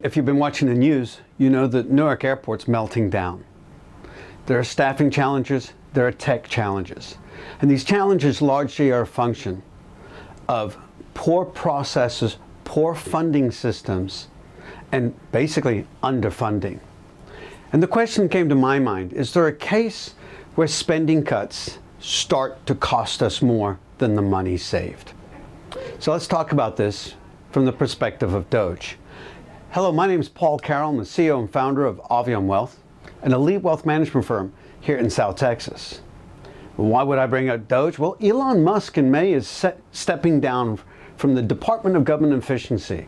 If you've been watching the news, you know that Newark Airport's melting down. There are staffing challenges, there are tech challenges. And these challenges largely are a function of poor processes, poor funding systems, and basically underfunding. And the question came to my mind, is there a case where spending cuts start to cost us more than the money saved? So let's talk about this from the perspective of DOGE. Hello, my name is Paul Carroll. I'm the CEO and founder of Avion Wealth, an elite wealth management firm here in South Texas. Why would I bring up DOGE? Well, Elon Musk in May is stepping down from the Department of Government Efficiency.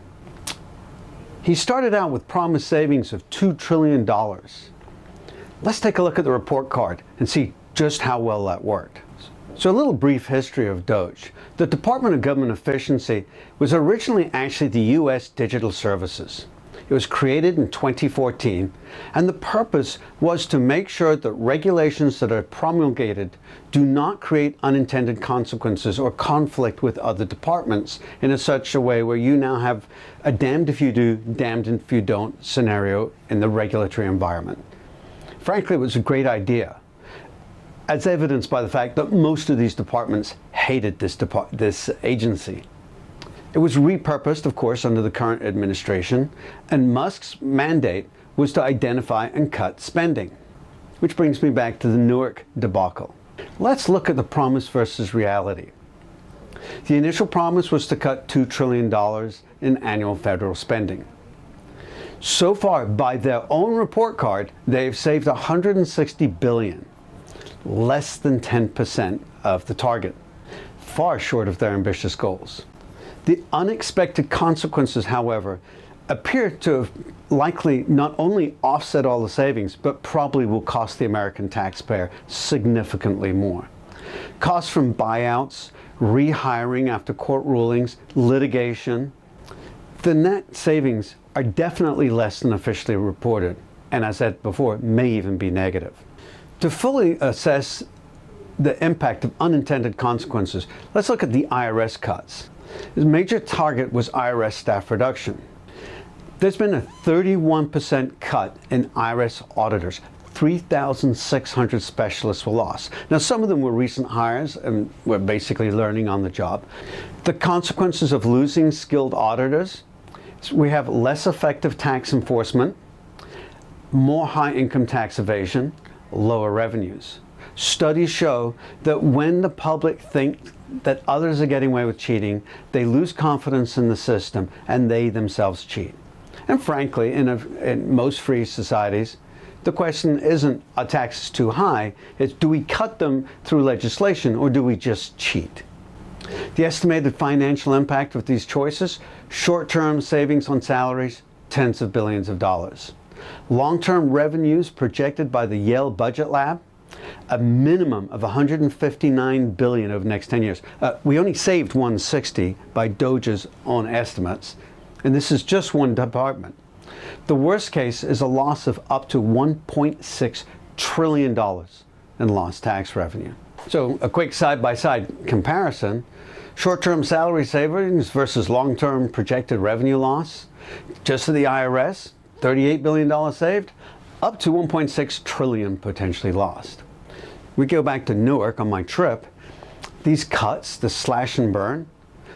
He started out with promised savings of $2 trillion. Let's take a look at the report card and see just how well that worked. So a little brief history of DOGE. The Department of Government Efficiency was originally actually the U.S. Digital Services. It was created in 2014, and the purpose was to make sure that regulations that are promulgated do not create unintended consequences or conflict with other departments in such a way where you now have a damned if you do, damned if you don't scenario in the regulatory environment. Frankly, it was a great idea, as evidenced by the fact that most of these departments hated this agency. It was repurposed, of course, under the current administration, and Musk's mandate was to identify and cut spending. Which brings me back to the Newark debacle. Let's look at the promise versus reality. The initial promise was to cut $2 trillion in annual federal spending. So far, by their own report card, they've saved $160 billion. Less than 10% of the target, far short of their ambitious goals. The unexpected consequences, however, appear to have likely not only offset all the savings, but probably will cost the American taxpayer significantly more. Costs from buyouts, rehiring after court rulings, litigation. The net savings are definitely less than officially reported, and as I said before, may even be negative. To fully assess the impact of unintended consequences, let's look at the IRS cuts. The major target was IRS staff reduction. There's been a 31% cut in IRS auditors. 3,600 specialists were lost. Now, some of them were recent hires and were basically learning on the job. The consequences of losing skilled auditors, we have less effective tax enforcement, more high income tax evasion, lower revenues. Studies show that when the public think that others are getting away with cheating, they lose confidence in the system and they themselves cheat. And frankly, in most free societies, the question isn't are taxes too high, it's do we cut them through legislation or do we just cheat? The estimated financial impact of these choices, short-term savings on salaries, tens of billions of dollars. Long-term revenues projected by the Yale Budget Lab, a minimum of $159 billion over the next 10 years. We only saved $160 by DOGE's own estimates, and this is just one department. The worst case is a loss of up to $1.6 trillion in lost tax revenue. So a quick side-by-side comparison, short-term salary savings versus long-term projected revenue loss, just to the IRS, $38 billion saved, up to $1.6 trillion potentially lost. We go back to Newark on my trip. These cuts, the slash and burn,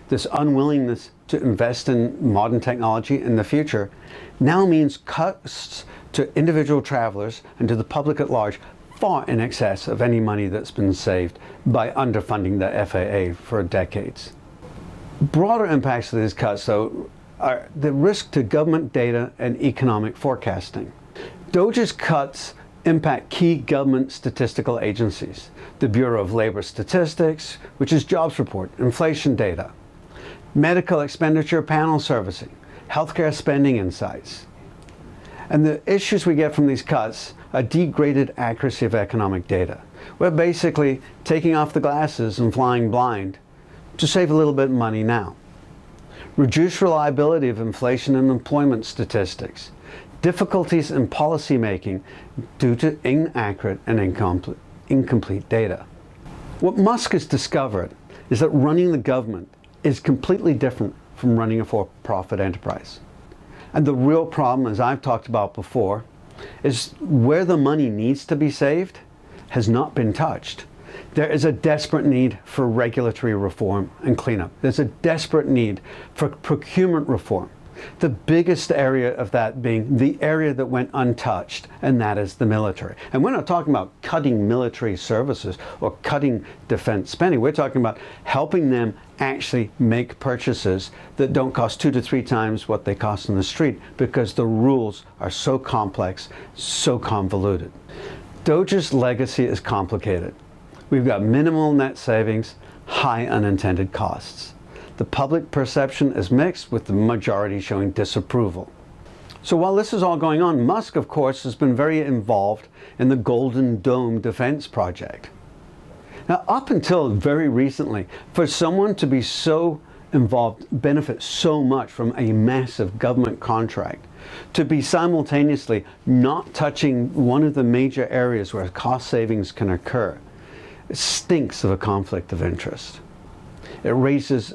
this unwillingness to invest in modern technology in the future now means cuts to individual travelers and to the public at large far in excess of any money that's been saved by underfunding the FAA for decades. Broader impacts of these cuts, though, are the risk to government data and economic forecasting. DOGE's cuts impact key government statistical agencies, the Bureau of Labor Statistics, which is jobs report, inflation data, medical expenditure panel servicing, healthcare spending insights. And the issues we get from these cuts are degraded accuracy of economic data. We're basically taking off the glasses and flying blind to save a little bit of money now. Reduced reliability of inflation and employment statistics, difficulties in policy making due to inaccurate and incomplete data. What Musk has discovered is that running the government is completely different from running a for-profit enterprise. And the real problem, as I've talked about before, is where the money needs to be saved has not been touched. There is a desperate need for regulatory reform and cleanup. There's a desperate need for procurement reform. The biggest area of that being the area that went untouched, and that is the military. And we're not talking about cutting military services or cutting defense spending. We're talking about helping them actually make purchases that don't cost 2 to 3 times what they cost in the street, because the rules are so complex, so convoluted. DOGE's legacy is complicated. We've got minimal net savings, high unintended costs. The public perception is mixed, with the majority showing disapproval. So while this is all going on, Musk, of course, has been very involved in the Golden Dome defense project. Now, up until very recently, for someone to be so involved, benefit so much from a massive government contract, to be simultaneously not touching one of the major areas where cost savings can occur, it stinks of a conflict of interest. It raises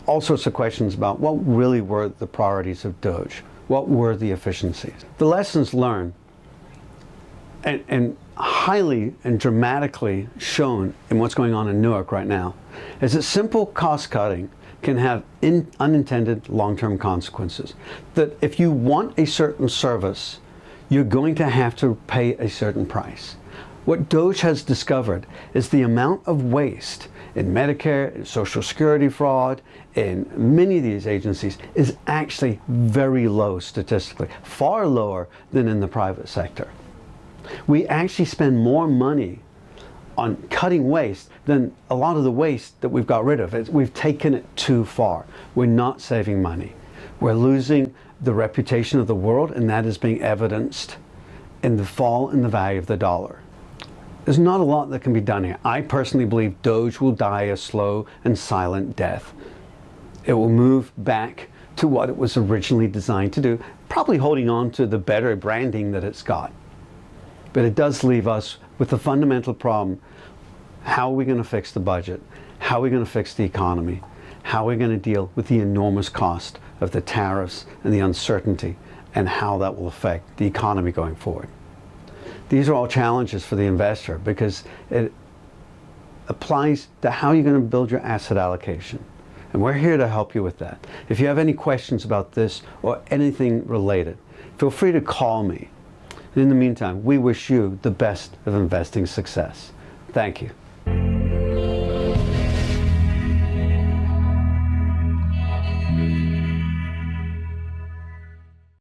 all sorts of questions about what really were the priorities of DOGE. What were the efficiencies? The lessons learned and highly and dramatically shown in what's going on in Newark right now is that simple cost cutting can have unintended long-term consequences. That if you want a certain service, you're going to have to pay a certain price. What DOGE has discovered is the amount of waste in Medicare, in Social Security fraud, in many of these agencies is actually very low statistically, far lower than in the private sector. We actually spend more money on cutting waste than a lot of the waste that we've got rid of. We've taken it too far. We're not saving money. We're losing the reputation of the world, and that is being evidenced in the fall in the value of the dollar. There's not a lot that can be done here. I personally believe DOGE will die a slow and silent death. It will move back to what it was originally designed to do, probably holding on to the better branding that it's got. But it does leave us with the fundamental problem: how are we going to fix the budget? How are we going to fix the economy? How are we going to deal with the enormous cost of the tariffs and the uncertainty, and how that will affect the economy going forward? These are all challenges for the investor, because it applies to how you're going to build your asset allocation. And we're here to help you with that. If you have any questions about this or anything related, feel free to call me. And in the meantime, we wish you the best of investing success. Thank you.